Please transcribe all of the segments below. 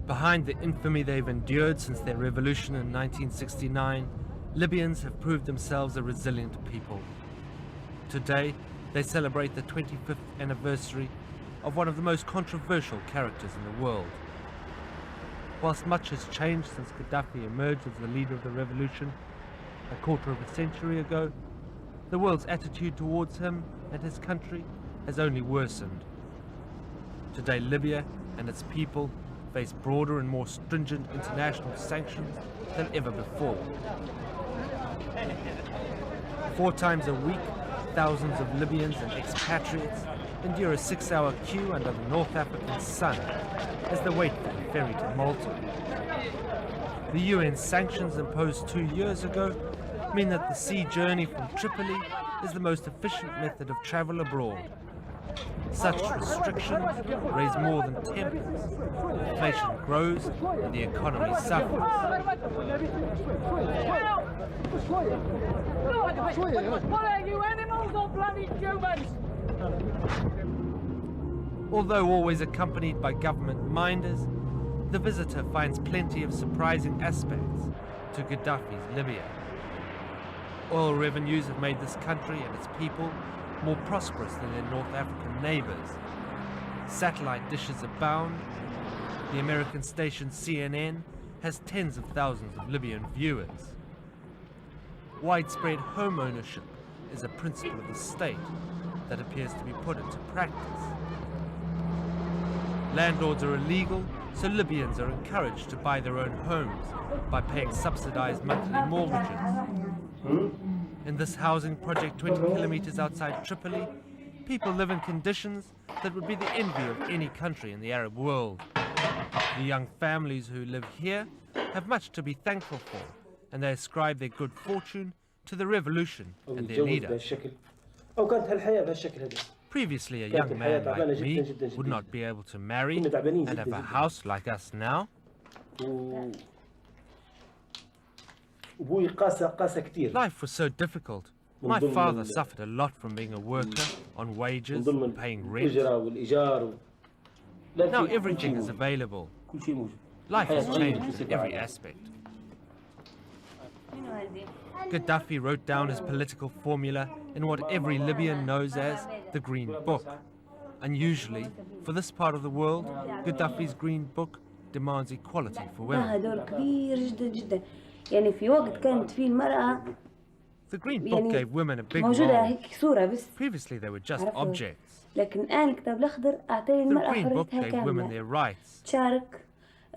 Behind the infamy they've endured since their revolution in 1969, Libyans have proved themselves a resilient people. Today, they celebrate the 25th anniversary of one of the most controversial characters in the world. Whilst much has changed since Gaddafi emerged as the leader of the revolution a quarter of a century ago, the world's attitude towards him and his country has only worsened. Today, Libya and its people face broader and more stringent international sanctions than ever before. 4 times a week, thousands of Libyans and expatriates endure a 6-hour queue under the North African sun as they wait for the ferry to Malta. The UN sanctions imposed 2 years ago mean that the sea journey from Tripoli is the most efficient method of travel abroad. Such restrictions raise more than tempers. Inflation grows and the economy suffers. Although always accompanied by government minders, the visitor finds plenty of surprising aspects to Gaddafi's Libya. Oil revenues have made this country and its people more prosperous than their North African neighbors. Satellite dishes abound. The American station CNN has tens of thousands of Libyan viewers. Widespread home ownership is a principle of the state that appears to be put into practice. Landlords are illegal, so Libyans are encouraged to buy their own homes by paying subsidized monthly mortgages. In this housing project 20 kilometers outside Tripoli, people live in conditions that would be the envy of any country in the Arab world. The young families who live here have much to be thankful for, and they ascribe their good fortune to the revolution and their leader. Previously, a young man like me would not be able to marry and have a house like us now. Life was so difficult. My father suffered a lot from being a worker, on wages, and paying rent. Now everything is available. Life has changed in every aspect. Gaddafi wrote down his political formula in what every Libyan knows as the Green Book. Unusually, for this part of the world, Gaddafi's Green Book demands equality for women. The Green Book gave women a big role. Previously they were just objects. The Green Book gave women their rights.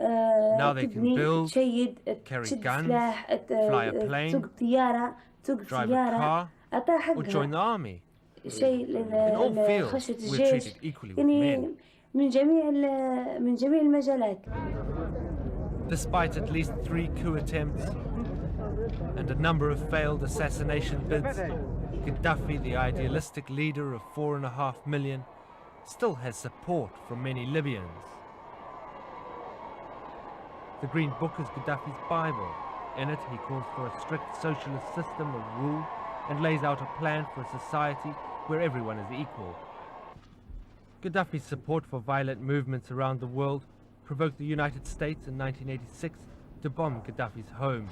Now they can build, carry guns, fly a plane, drive a car, or join the army. In all fields, we're treated equally with men. Despite at least 3 coup attempts and a number of failed assassination bids, Gaddafi, the idealistic leader of 4.5 million, still has support from many Libyans. The Green Book is Gaddafi's Bible. In it, he calls for a strict socialist system of rule and lays out a plan for a society where everyone is equal. Gaddafi's support for violent movements around the world provoked the United States in 1986 to bomb Gaddafi's home.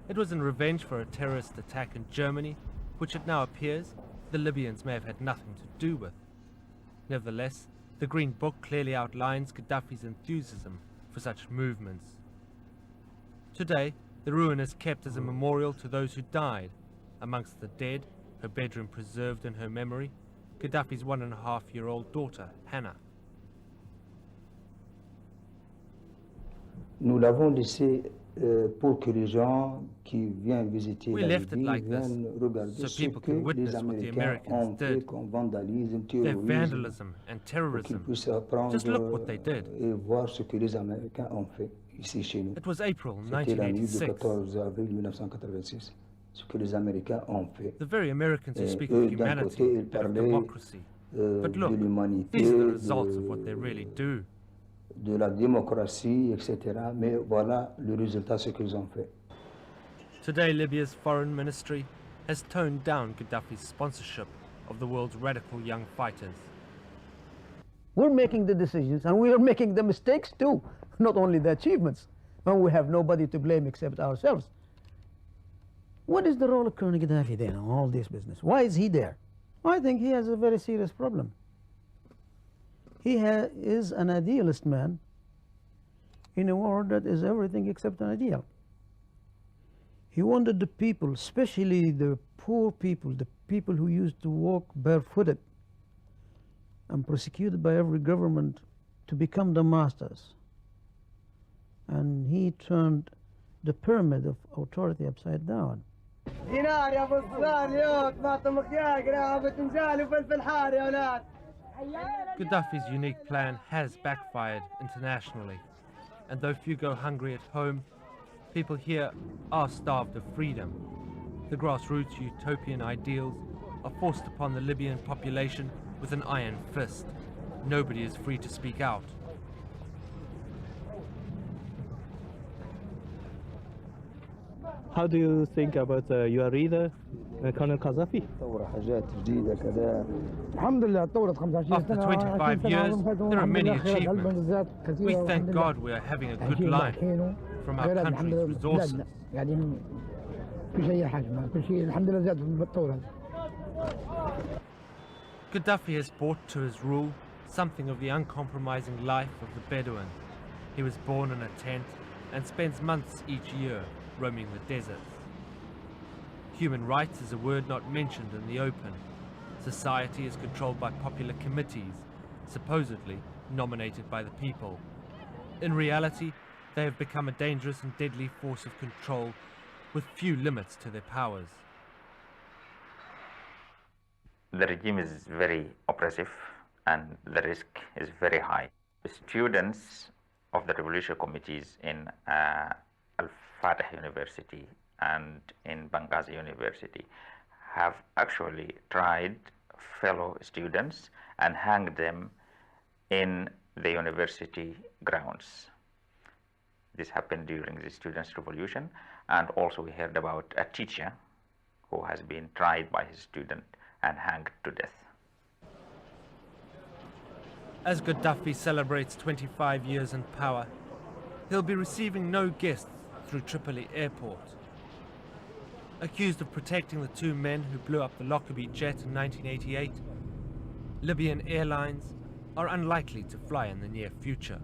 It was in revenge for a terrorist attack in Germany, which it now appears the Libyans may have had nothing to do with. Nevertheless, the Green Book clearly outlines Gaddafi's enthusiasm for such movements. Today, the ruin is kept as a memorial to those who died. Amongst the dead, her bedroom preserved in her memory, Gaddafi's 1.5-year-old daughter, Hannah. Nous l'avons laissé pour que les gens qui viennent visiter la Libye viennent regarder ce que les Américains ont fait comme vandalisme, terrorisme, pour qu'ils puissent apprendre et voir ce que les Américains ont fait ici chez nous. C'était la nuit du 14 avril 1986. Ce que les Américains ont fait. Eux, d'un côté, ils parlaient de l'humanité, de la démocratie, etc. Mais voilà le résultat, ce qu'ils ont fait. Today, Libya's foreign ministry has toned down Gaddafi's sponsorship of the world's radical young fighters. We're making the decisions, and we are making the mistakes too, not only the achievements, and we have nobody to blame except ourselves. What is the role of Colonel Gaddafi then in all this business? Why is he there? I think he has a very serious problem. He is an idealist man in a world that is everything except an ideal. He wanted the people, especially the poor people, the people who used to walk barefooted and persecuted by every government, to become the masters. And he turned the pyramid of authority upside down. Gaddafi's unique plan has backfired internationally, and though few go hungry at home, people here are starved of freedom. The grassroots utopian ideals are forced upon the Libyan population with an iron fist. Nobody is free to speak out. How do you think about your leader, Colonel Gaddafi? After 25 years, there are many achievements. We thank God we are having a good life from our country's resources. Gaddafi has brought to his rule something of the uncompromising life of the Bedouin. He was born in a tent and spends months each year roaming the deserts. Human rights is a word not mentioned in the open. Society is controlled by popular committees, supposedly nominated by the people. In reality, they have become a dangerous and deadly force of control with few limits to their powers. The regime is very oppressive and the risk is very high. The students of the revolution committees in Al-Fatah University and in Benghazi University have actually tried fellow students and hanged them in the university grounds. This happened during the students' revolution, and also we heard about a teacher who has been tried by his student and hanged to death. As Gaddafi celebrates 25 years in power, he'll be receiving no guests through Tripoli airport. Accused of protecting the two men who blew up the Lockerbie jet in 1988, Libyan airlines are unlikely to fly in the near future.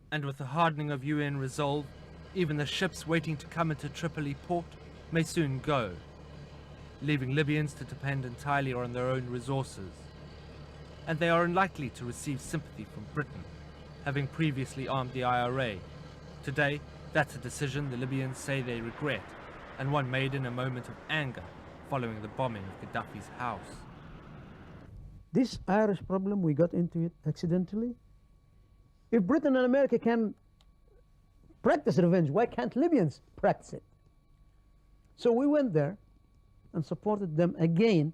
And with the hardening of UN resolve, even the ships waiting to come into Tripoli port may soon go, leaving Libyans to depend entirely on their own resources. And they are unlikely to receive sympathy from Britain, having previously armed the IRA. Today, that's a decision the Libyans say they regret, and one made in a moment of anger following the bombing of Gaddafi's house. This Irish problem, we got into it accidentally. If Britain and America can practice revenge, why can't Libyans practice it? So we went there and supported them again,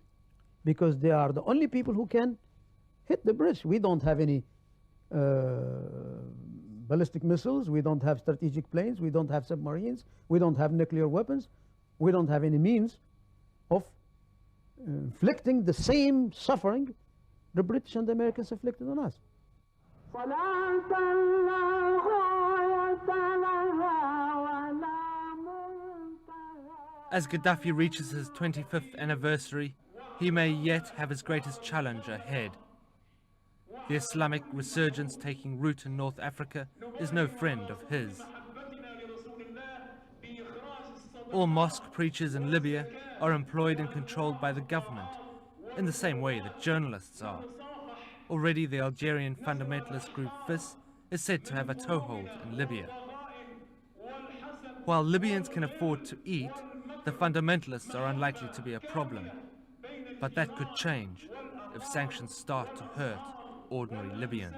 because they are the only people who can hit the bridge. We don't have any ballistic missiles, we don't have strategic planes, we don't have submarines, we don't have nuclear weapons, we don't have any means of inflicting the same suffering the British and the Americans inflicted on us. As Gaddafi reaches his 25th anniversary, he may yet have his greatest challenge ahead. The Islamic resurgence taking root in North Africa is no friend of his. All mosque preachers in Libya are employed and controlled by the government, in the same way that journalists are. Already the Algerian fundamentalist group FIS is said to have a toehold in Libya. While Libyans can afford to eat, the fundamentalists are unlikely to be a problem. But that could change if sanctions start to hurt ordinary Libyans.